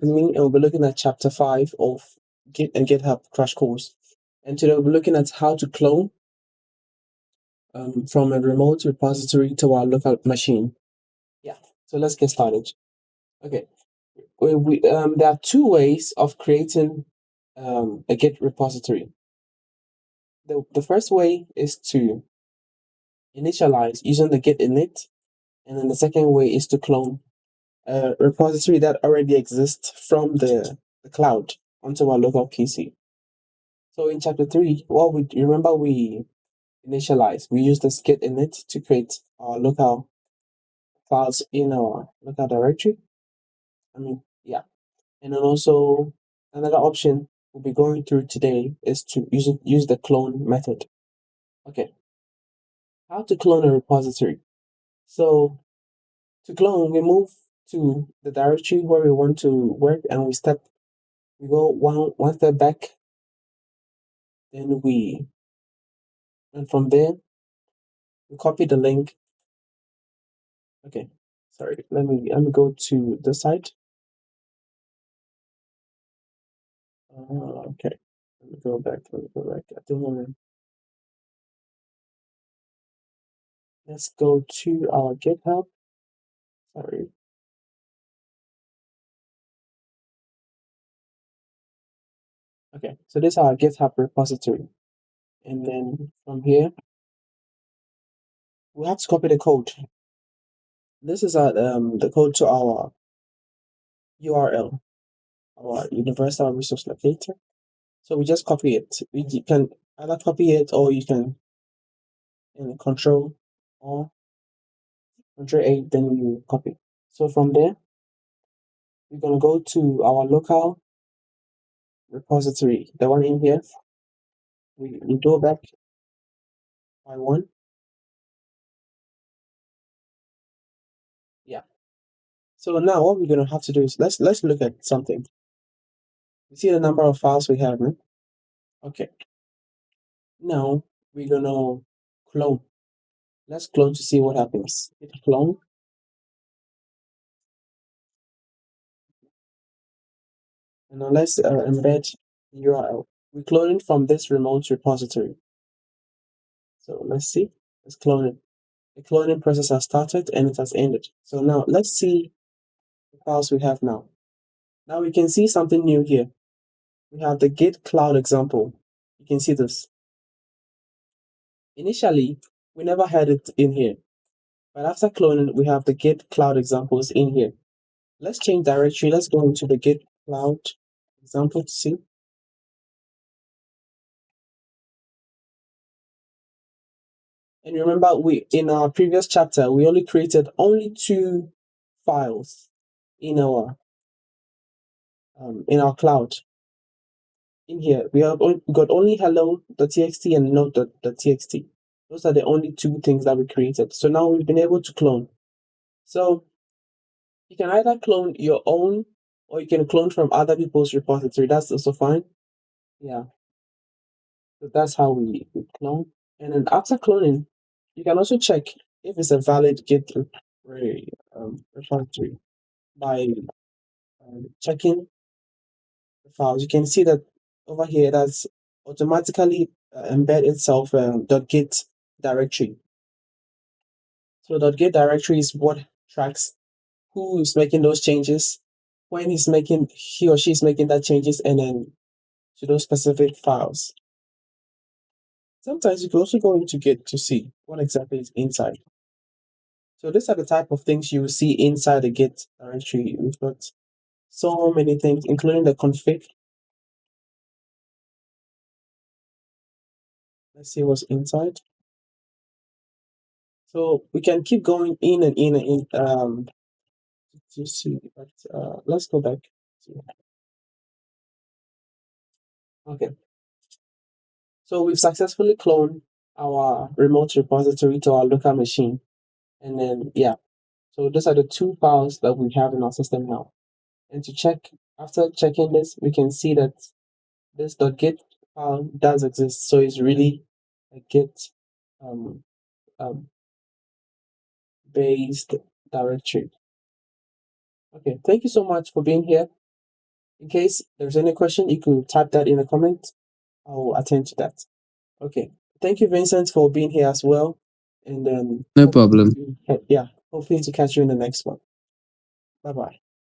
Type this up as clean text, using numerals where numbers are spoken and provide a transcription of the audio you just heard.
with me, and we'll be looking at chapter 5 of Git and GitHub Crash Course. And today we'll be looking at how to clone from a remote repository to our local machine. Yeah, so let's get started. Okay, there are two ways of creating a Git repository. The first way is to initialize using the Git init, and then the second way is to clone a repository that already exists from the cloud onto our local PC. So in chapter 3, we initialize. We use the Git init to create our local files in our local directory. Yeah. And then also another option we'll be going through today is to use the clone method. Okay. How to clone a repository. So to clone, we move to the directory where we want to work, and we go one step back, then and from there we copy the link. Okay, sorry, let me go to the site. Okay, let me go back. I don't want to. Let's go to our GitHub. Sorry. Okay, so this is our GitHub repository, and then from here we have to copy the code. This is the code to our URL, our universal resource locator. So we just copy it. You can either copy it, or you can Control or Control A, then you copy. So from there, we're gonna go to our local repository, the one in here. We go back by one. Yeah. So now what we're gonna have to do is let's look at something. You see the number of files we have, right? Okay. Now we're gonna clone. Let's clone to see what happens. Hit clone. And now let's embed URL. We're cloning from this remote repository. So let's see. Let's clone it. The cloning process has started and it has ended. So now let's see the files we have now. Now we can see something new here. We have the Git cloud example. You can see this. Initially, we never had it in here. But after cloning, we have the Git cloud examples in here. Let's change directory. Let's go into the Git cloud example to see. And remember, in our previous chapter, we only created only two files in our cloud. In here, we got only hello.txt and note.txt. Those are the only two things that we created. So now we've been able to clone. So you can either clone your own, or you can clone from other people's repository. That's also fine. Yeah. So that's how we clone. And then after cloning, you can also check if it's a valid Git repository by checking the files. You can see that over here that's automatically embed itself .git directory. So .git directory is what tracks who is making those changes, when he or she is making that changes, and then to those specific files. Sometimes you can also go into Git to see what exactly is inside. So these are the type of things you will see inside the Git directory. We've got so many things, including the config. Let's see what's inside. So we can keep going in and in and in to see, but let's go back. Okay. So we've successfully cloned our remote repository to our local machine. And then, yeah. So those are the two files that we have in our system now. And to check, after checking this, we can see that this .git file does exist. So it's really a Git um, um, based directory. Okay, thank you so much for being here. In case there's any question, you can type that in the comment. I'll attend to that. Okay. Thank you, Vincent, for being here as well. And No problem. hoping to catch you in the next one. Bye bye.